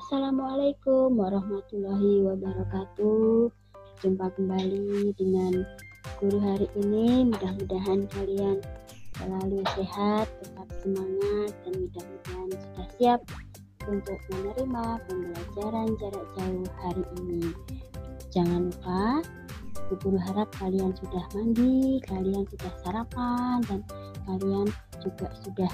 Assalamualaikum warahmatullahi wabarakatuh. Jumpa kembali dengan guru hari ini. Mudah-mudahan kalian selalu sehat, tetap semangat, dan mudah-mudahan sudah siap untuk menerima pembelajaran jarak jauh hari ini. Jangan lupa, guru harap kalian sudah mandi, kalian sudah sarapan, dan kalian juga sudah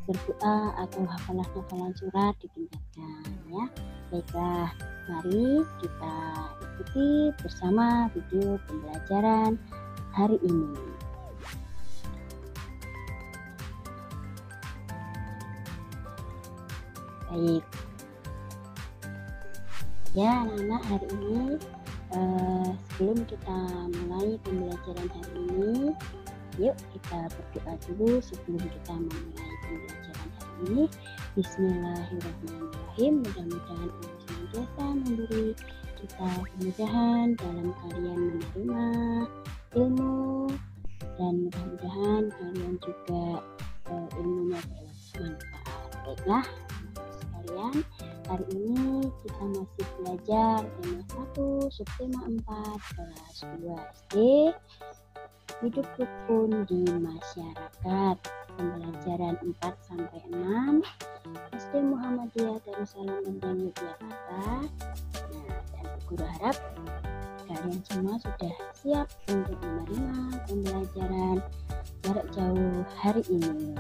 berdoa atau hafalan-hafalan surat ditingkatkan ya. Baiklah, mari kita ikuti bersama video pembelajaran hari ini. Baik. Ya, anak-anak, hari ini sebelum kita mulai pembelajaran hari ini, yuk kita berdoa dulu sebelum kita memulai pembelajaran hari ini. Bismillahirrahmanirrahim. Mudah-mudahan Allah senantiasa memberi kita kemudahan dalam kalian menerima ilmu, dan mudah-mudahan kalian juga ilmunya bermanfaat. Baiklah, sekalian, hari ini kita masih belajar tema 1 subtema 4 kelas 2 SD, hidup rukun di masyarakat, pembelajaran 4-6 SD Muhammadiyah Darussalam Benteng Yogyakarta. Nah, dan guru harap kalian semua sudah siap untuk menerima pembelajaran jarak jauh hari ini.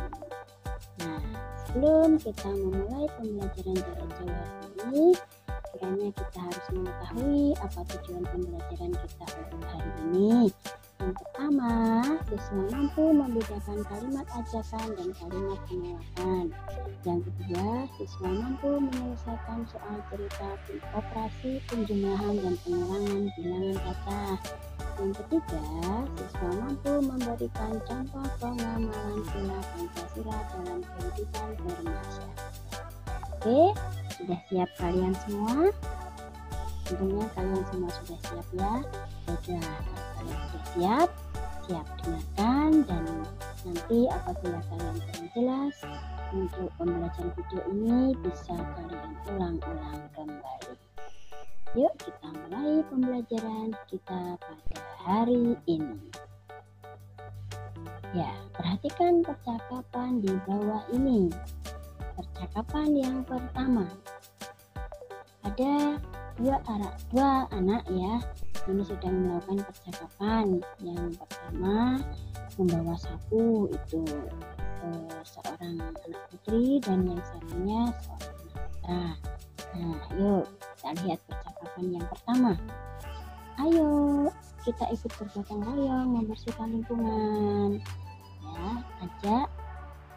Nah, sebelum kita memulai pembelajaran jarak jauh hari ini, kiranya kita harus mengetahui apa tujuan pembelajaran kita untuk hari ini. Yang pertama, siswa mampu membedakan kalimat ajakan dan kalimat penolakan. Yang kedua, siswa mampu menyelesaikan soal cerita operasi penjumlahan dan pengulangan bilangan kata. Yang ketiga, siswa mampu memberikan contoh pengamalan sila Pancasila dalam kehidupan bermasyarakat. Oke, sudah siap kalian semua? Tentunya kalian semua sudah siap ya. Baiklah, kalau kalian sudah siap dengarkan, dan nanti apabila kalian kurang jelas untuk pembelajaran video ini bisa kalian ulang-ulang kembali. Yuk kita mulai pembelajaran kita pada hari ini. Ya, perhatikan percakapan di bawah ini. Percakapan yang pertama, ada dua anak ya, ini sedang melakukan percakapan. Yang pertama membawa sapu, itu seorang anak putri, dan yang satunya seorang anak putra. Nah, yuk kita lihat percakapan yang pertama. Ayo kita ikut bergotong royong membersihkan lingkungan. Ya, ajak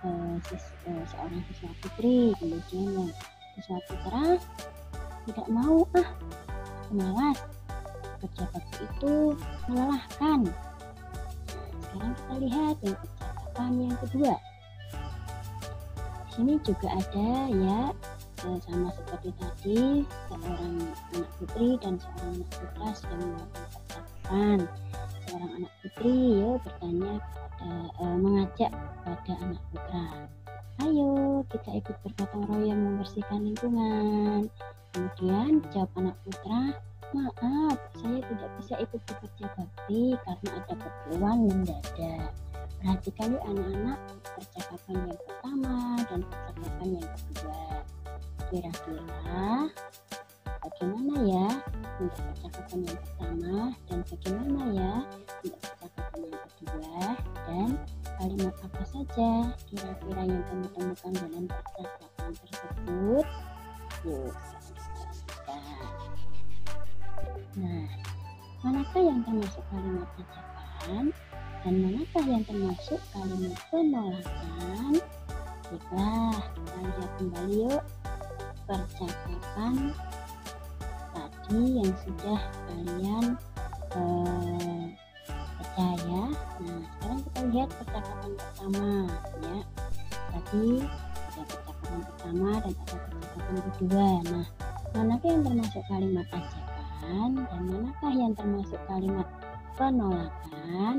seorang siswa putri. Kemudian yang siswa putra tidak mau, malas, kerja bakti itu melelahkan. Nah, sekarang kita lihat yang percakapan yang kedua. Di sini juga ada ya, sama seperti tadi, seorang anak putri dan seorang anak putra sedang melakukan percakapan. Seorang anak putri bertanya mengajak pada anak putra, ayo kita ikut bergotong royong membersihkan lingkungan. Kemudian jawab anak putra, maaf, saya tidak bisa ikut bekerja bakti karena ada keperluan mendadak. Perhatikan yuk anak-anak, percakapan yang pertama dan percakapan yang kedua. Kira-kira bagaimana ya untuk percakapan yang pertama, dan bagaimana ya untuk percakapan yang kedua, dan kalimat apa saja kira-kira yang kamu temukan dalam percakapan tersebut? Yuk, nah, manakah yang termasuk kalimat ajakan dan manakah yang termasuk kalimat penolakan? Baiklah, kita lihat kembali yuk percakapan tadi yang sudah kalian percaya. Nah, sekarang kita lihat percakapan pertama ya. Tadi ada percakapan pertama dan ada percakapan kedua. Nah, manakah yang termasuk kalimat ajakan dan manakah yang termasuk kalimat penolakan?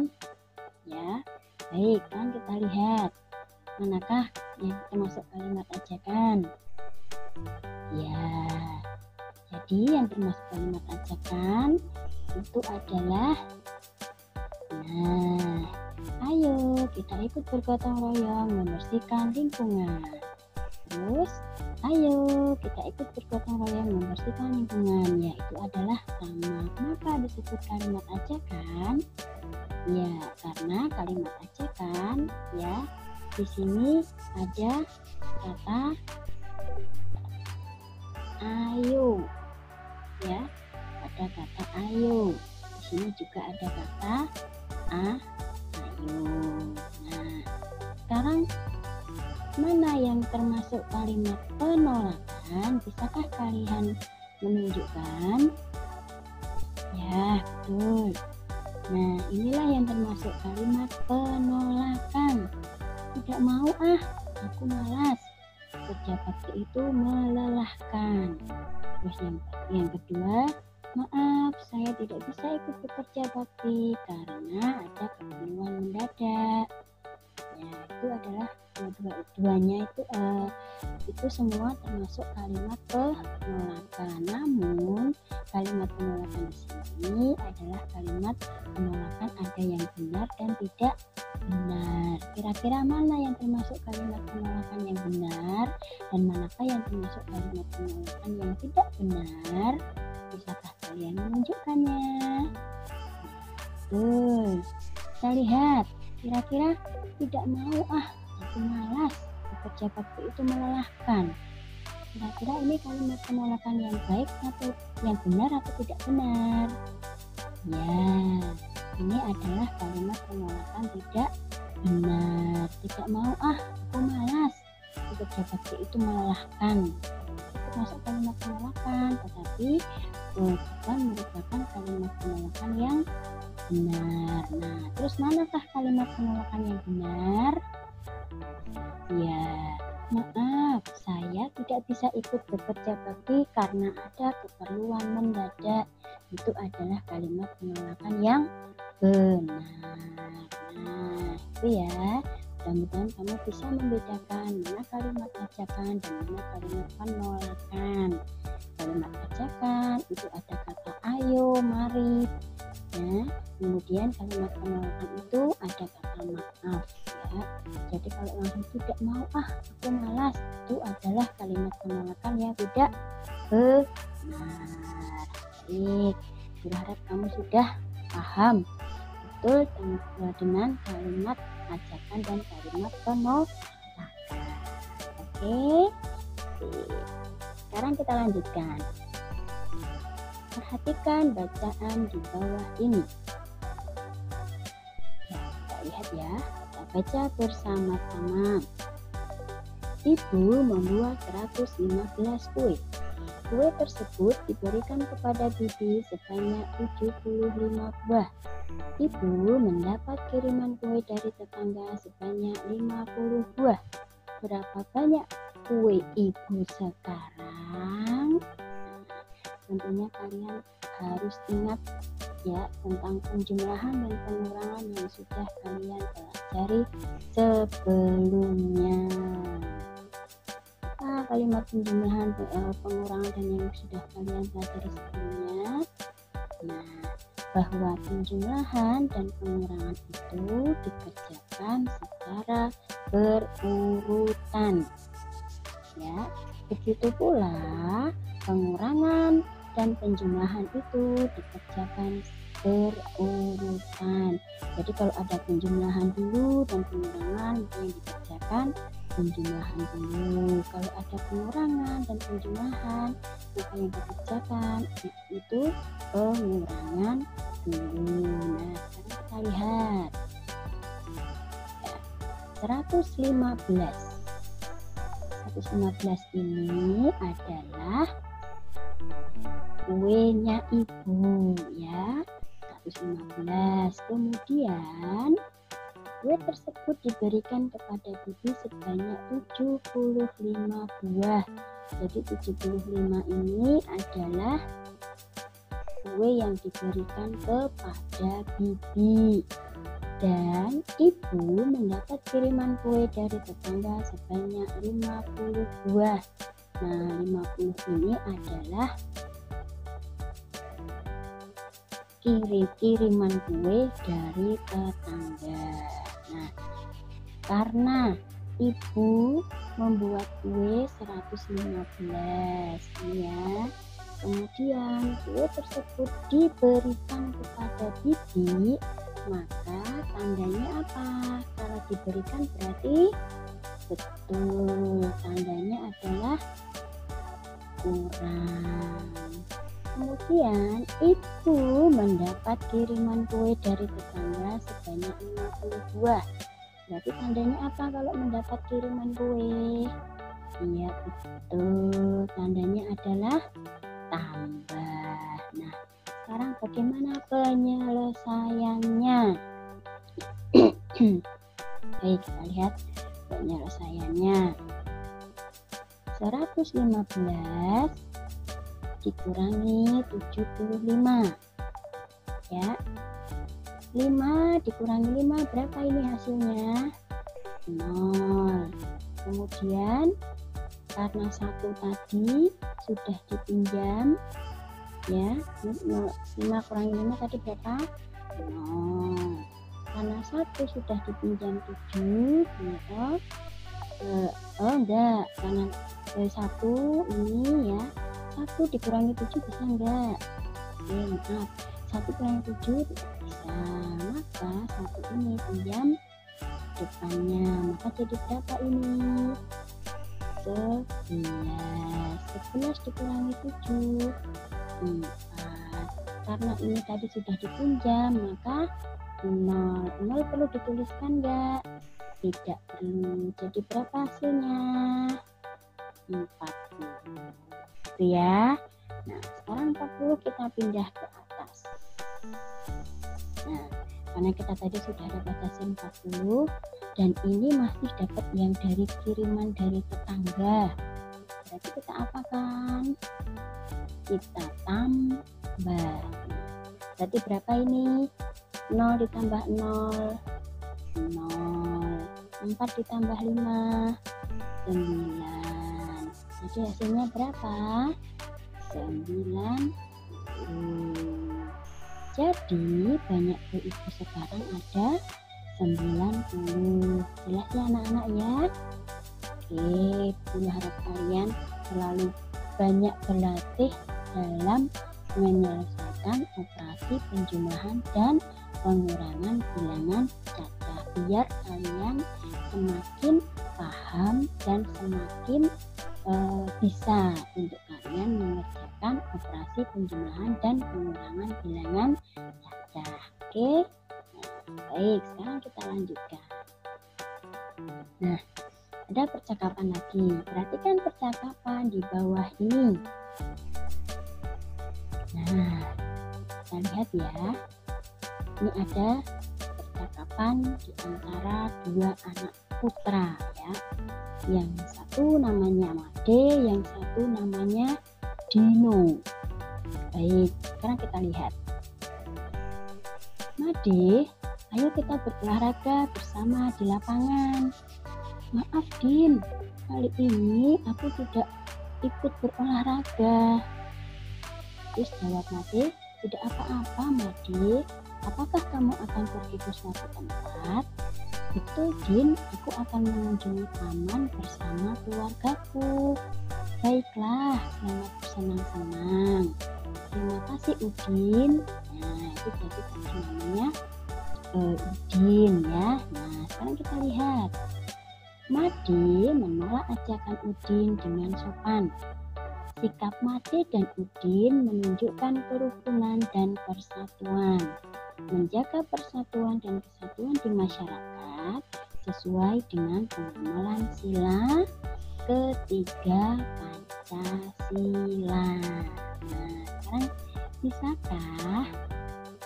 Ya, baik, kan kita lihat manakah yang termasuk kalimat ajakan. Ya, jadi yang termasuk kalimat ajakan itu adalah, nah, ayo kita ikut bergotong royong membersihkan lingkungan. Terus, ayo kita ikut bergotong royong membersihkan lingkungan. Ya, itu adalah sama. Kenapa disebut kalimat ajakan? Ya, karena kalimat ajakan, ya, di sini ada kata ayo, ya, ada kata ayo. Di sini juga ada kata ayo. Nah, sekarang mana yang termasuk kalimat penolakan? Bisakah kalian menunjukkan? Ya, betul. Nah, inilah yang termasuk kalimat penolakan. Tidak mau aku malas. Kerja bakti itu melelahkan. Terus yang kedua, maaf saya tidak bisa ikut bekerja bakti karena ada keperluan mendadak. Ya, itu adalah dua-duanya itu semua termasuk kalimat penolakan. Namun kalimat penolakan di sini adalah kalimat penolakan ada yang benar dan tidak benar. Kira-kira mana yang termasuk kalimat penolakan yang benar dan manakah yang termasuk kalimat penolakan yang tidak benar? Bisakah kalian menunjukkannya? Betul. Kita lihat, kira-kira tidak mau aku malas, bekerja bakti itu melelahkan. Kira-kira ini kalimat penolakan yang baik atau yang benar atau tidak benar? Ya, ini adalah kalimat penolakan tidak benar. Tidak mau aku malas, bekerja bakti itu melelahkan. Itu masuk kalimat penolakan, tetapi bukan merupakan kalimat penolakan yang benar. Nah, terus manakah kalimat penolakan yang benar? Ya, maaf, saya tidak bisa ikut bekerja bakti karena ada keperluan mendadak. Itu adalah kalimat penolakan yang benar. Nah, itu ya. Mudah-mudahan kamu bisa membedakan mana kalimat ajakan dan mana kalimat penolakan. Kalimat ajakan itu ada kata ayo, mari. Ya, kemudian kalimat penolakan itu ada kata maaf, ya. Jadi kalau langsung tidak mau aku malas, itu adalah kalimat penolakan yang tidak benar. Baik, berharap kamu sudah paham betul dengan kalimat ajakan dan kalimat penolakan. Oke. Sekarang kita lanjutkan. Perhatikan bacaan di bawah ini. Ya, kita lihat ya. Kita baca bersama-sama. Ibu membuat 115 kue. Kue tersebut diberikan kepada bibi sebanyak 75 buah. Ibu mendapat kiriman kue dari tetangga sebanyak 50 buah. Berapa banyak kue ibu sekarang? Tentunya kalian harus ingat ya tentang penjumlahan dan pengurangan yang sudah kalian pelajari sebelumnya. Kalimat penjumlahan, pengurangan dan yang sudah kalian pelajari sebelumnya. Nah, bahwa penjumlahan dan pengurangan itu dikerjakan secara berurutan. Ya, begitu pula pengurangan dan penjumlahan itu dikerjakan berurutan. Jadi kalau ada penjumlahan dulu dan pengurangan yang dikerjakan penjumlahan dulu. Kalau ada pengurangan dan penjumlahan maka yang dikerjakan itu pengurangan dulu. Nah, sekarang kita lihat ya, 115 ini adalah kuenya ibu ya, 115. Kemudian kue tersebut diberikan kepada bibi sebanyak 75 buah. Jadi 75 ini adalah kue yang diberikan kepada bibi. Dan ibu mendapat kiriman kue dari tetangga sebanyak 50 buah. Nah, 50 ini adalah kiriman kue dari tetangga. Nah, karena ibu membuat kue 115 ya. Kemudian kue tersebut diberikan kepada bibi, maka tandanya apa? Kalau diberikan berarti betul, tandanya adalah kurang. Kemudian ibu mendapat kiriman kue dari tetangga sebanyak 52. Berarti tandanya apa kalau mendapat kiriman kue? Iya betul, tandanya adalah tambah. Nah, sekarang bagaimana penyelesaiannya? Baik, kita lihat penyelesaiannya. 115 dikurangi 75 ya. 5 dikurangi 5 berapa ini hasilnya? 0. Kemudian karena 1 tadi sudah dipinjam ya, 5 kurangi 5 tadi berapa? 0. Karena 1 sudah dipinjam 7 ya. Enggak, karena 1 ini ya, 1 dikurangi 7 bisa enggak? Maaf, 1 kurangi 7 tidak bisa, maka 1 ini pinjam depannya, maka jadi berapa ini? 11 dikurangi 7 4. Karena ini tadi sudah dipinjam, maka 0 perlu dituliskan enggak? Tidak perlu. Jadi berapa hasilnya? 40 gitu ya. Nah, sekarang 40 kita pindah ke atas. Nah, karena kita tadi sudah dapat hasil 40 dan ini masih dapat yang dari kiriman dari tetangga, berarti kita apakan? Kita tambah. Berarti berapa ini? 0 ditambah 0 0, 4 ditambah 5 9. Jadi hasilnya berapa? 90. Jadi banyak ibu sekarang ada 90. Jelas ya anak-anak ya? Oke, Bu harap kalian selalu banyak berlatih dalam menyelesaikan operasi penjumlahan dan pengurangan bilangan cacah, biar kalian semakin paham dan semakin bisa untuk kalian mengerjakan operasi penjumlahan dan pengurangan bilangan cacah. Oke, baik, sekarang kita lanjutkan. Nah, ada percakapan lagi. Perhatikan percakapan di bawah ini. Nah, kita lihat ya. Ini ada percakapan di antara dua anak putra ya. Yang satu namanya Made, yang satu namanya Dino. Baik, sekarang kita lihat. Made, ayo kita berolahraga bersama di lapangan. Maaf Din, kali ini aku tidak ikut berolahraga. Terus jawab Made, tidak apa-apa Made. Apakah kamu akan pergi ke suatu tempat? Betul Din, aku akan mengunjungi taman bersama keluargaku. Baiklah, selamat bersenang-senang. Terima kasih Udin. Nah, itu jadi tadi namanya Udin ya. Nah, sekarang kita lihat. Made menolak ajakan Udin dengan sopan. Sikap Made dan Udin menunjukkan kerukunan dan persatuan. Menjaga persatuan dan kesatuan di masyarakat sesuai dengan pengamalan sila ketiga Pancasila. Nah, sekarang bisakah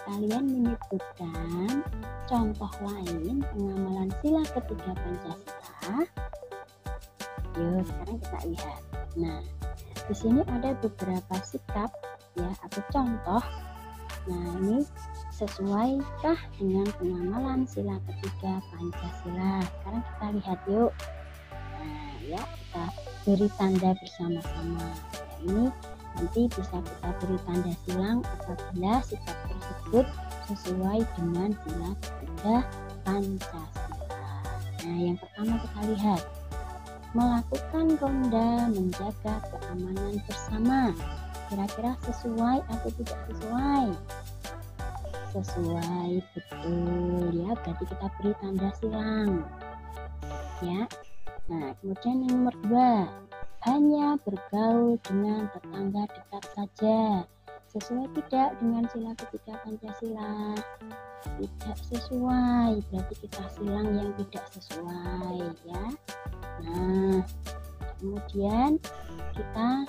kalian menyebutkan contoh lain pengamalan sila ketiga Pancasila? Yuk, sekarang kita lihat. Nah, di sini ada beberapa sikap ya atau contoh. Nah, ini sesuaikah dengan pengamalan sila ketiga Pancasila? Sekarang kita lihat yuk. Nah, ya kita beri tanda bersama-sama. Ya, ini nanti bisa kita beri tanda silang apabila sikap tersebut sesuai dengan sila ketiga Pancasila. Nah, yang pertama kita lihat, melakukan ronda menjaga keamanan bersama. Kira-kira sesuai atau tidak sesuai? Sesuai, betul ya, berarti kita beri tanda silang ya. Nah, kemudian yang nomor 2, hanya bergaul dengan tetangga dekat saja. Sesuai tidak dengan sila ketiga Pancasila? Tidak sesuai, berarti kita silang yang tidak sesuai ya. Nah, kemudian kita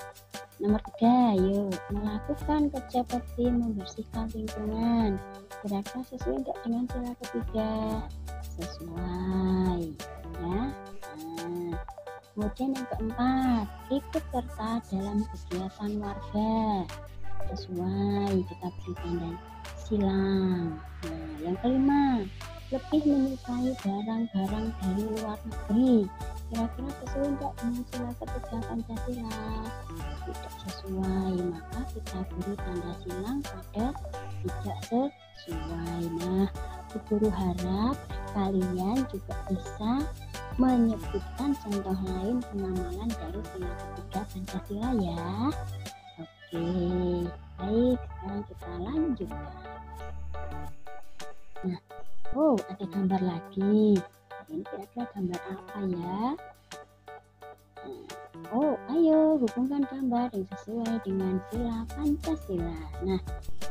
nomor 3, yuk, melakukan kerja bakti membersihkan lingkungan. Kira-kira sesuai enggak dengan sila ketiga? Sesuai ya. Nah, kemudian yang keempat, ikut serta dalam kegiatan warga. Sesuai, kita beri tanda silang. Nah, yang kelima, lebih menyukai barang-barang dari luar negeri. Kira-kira sesuai enggak dengan sila ketiga Pancasila? Tidak sesuai, maka kita beri tanda silang pada tidak sesuai. Nah, Guru harap kalian juga bisa menyebutkan contoh lain pengamalan dari sila ketiga Pancasila ya. Oke, baik, sekarang kita lanjutkan. Nah, ada gambar lagi. Ini kira-kira gambar apa ya? Ayo hubungkan gambar yang sesuai dengan sila Pancasila. Nah,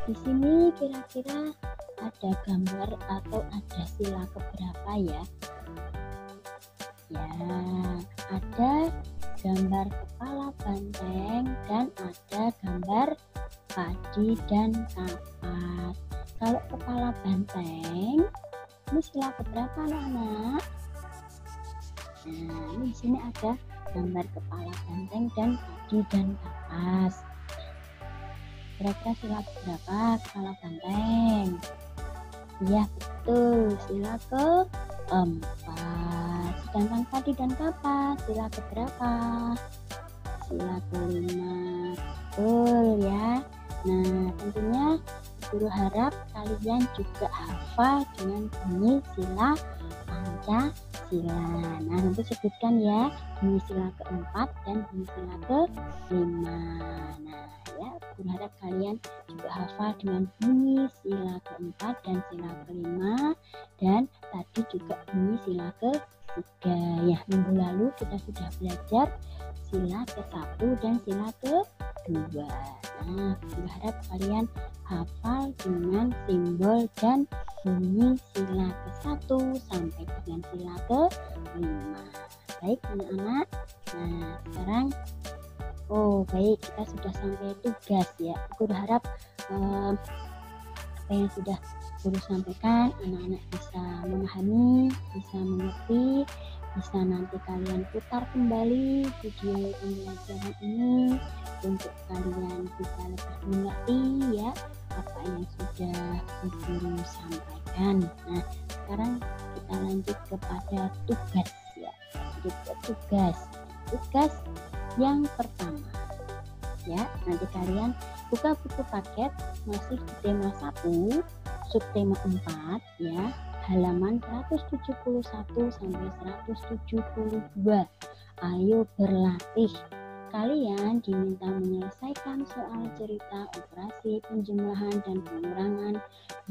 di sini kira-kira ada gambar atau ada sila keberapa ya? Ya, ada gambar kepala banteng dan ada gambar padi dan kapas. Kalau kepala banteng, ini sila keberapa anak-anak? Nah, ini di sini ada gambar kepala banteng dan padi dan kapas. Kira-kira sila keberapa kepala banteng? Iya, betul, sila keempat. Sedangkan padi dan kapas sila keberapa? Sila kelima. Betul ya. Nah, tentunya Guru harap kalian juga hafal dengan bunyi sila Pancasila. Nah, nanti sebutkan ya bunyi sila keempat dan bunyi sila kelima. Nah, ya, Guru harap kalian juga hafal dengan bunyi sila keempat dan sila kelima, dan tadi juga bunyi sila ketiga. Ya, minggu lalu kita sudah belajar sila ke-1 dan sila ke-2. Nah, Guru harap kalian hafal dengan simbol dan bunyi sila ke-1 sampai dengan sila ke-5. Baik anak-anak. Nah, sekarang baik, kita sudah sampai tugas ya. Guru harap apa yang sudah Guru sampaikan anak-anak bisa memahami, bisa mengerti, bisa nanti kalian putar kembali video pembelajaran ini untuk kalian bisa lebih mengerti ya apa yang sudah Guru sampaikan. Nah, sekarang kita lanjut kepada tugas ya. Lanjut ke tugas yang pertama ya. Nanti kalian buka buku paket masih di tema 1 subtema 4 ya, halaman 171 sampai 172. Ayo berlatih. Kalian diminta menyelesaikan soal cerita operasi penjumlahan dan pengurangan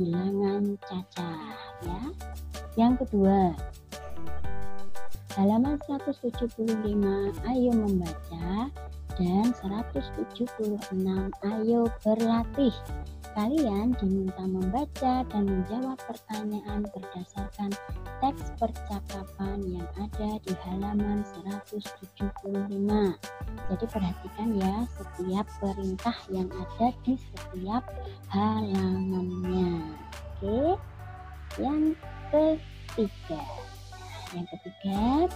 bilangan cacah ya. Yang kedua, halaman 175, ayo membaca, dan 176, ayo berlatih. Kalian diminta membaca dan menjawab pertanyaan berdasarkan teks percakapan yang ada di halaman 175. Jadi perhatikan ya setiap perintah yang ada di setiap halamannya. Oke. Yang ketiga.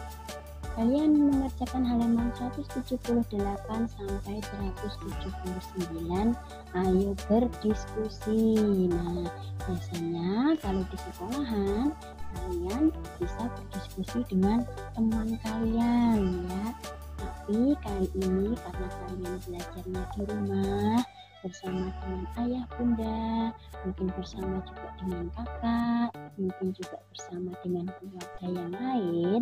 Kalian mengerjakan halaman 178 sampai 179. Ayo berdiskusi. Nah, biasanya kalau di sekolahan kalian bisa berdiskusi dengan teman kalian ya. Tapi kali ini karena kalian belajarnya di rumah bersama dengan ayah bunda, mungkin bersama juga dengan kakak, mungkin juga bersama dengan keluarga yang lain,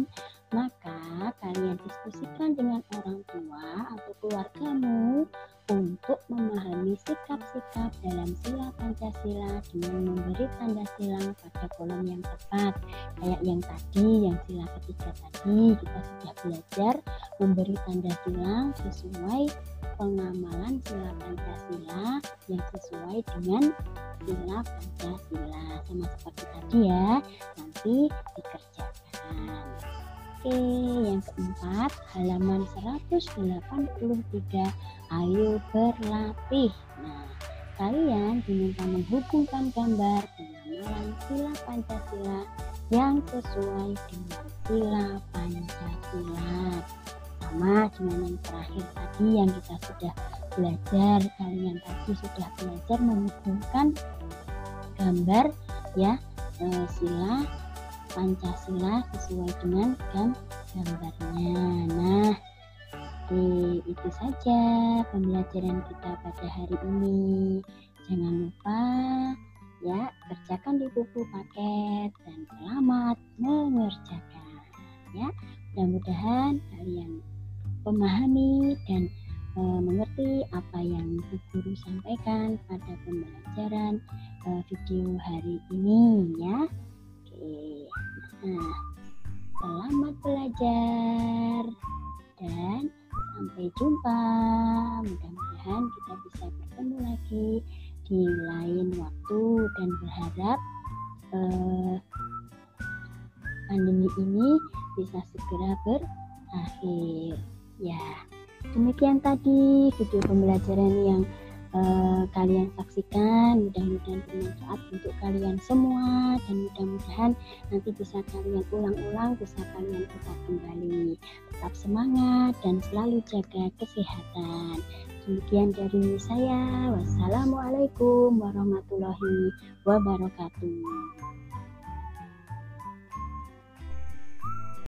maka kalian diskusikan dengan orang tua atau keluargamu untuk memahami sikap-sikap dalam sila Pancasila dengan memberi tanda silang pada kolom yang tepat. Kayak yang tadi, yang sila ketiga tadi, kita sudah belajar memberi tanda silang sesuai pengamalan sila Pancasila yang sesuai dengan sila Pancasila. Sama seperti tadi ya, nanti dikerjakan. Oke, yang keempat, halaman 183, ayo berlatih. Nah, kalian diminta menghubungkan gambar pengamalan sila Pancasila yang sesuai dengan sila Pancasila. Sama dengan yang terakhir tadi yang kita sudah belajar, kalian tadi sudah belajar menghubungkan gambar ya sila Pancasila sesuai dengan gambarnya. Nah, itu saja pembelajaran kita pada hari ini. Jangan lupa ya, kerjakan di buku paket dan selamat mengerjakan ya. Mudah-mudahan kalian memahami dan mengerti apa yang Bu Guru sampaikan pada pembelajaran video hari ini ya. Oke. Nah, selamat belajar dan sampai jumpa. Mudah-mudahan kita bisa bertemu lagi di lain waktu dan berharap pandemi ini bisa segera berakhir. Ya, demikian tadi video pembelajaran yang kalian saksikan. Mudah-mudahan bermanfaat untuk kalian semua dan mudah-mudahan nanti bisa kalian ulang-ulang, bisa kalian putar kembali. Tetap semangat dan selalu jaga kesehatan. Demikian dari saya. Wassalamualaikum warahmatullahi wabarakatuh.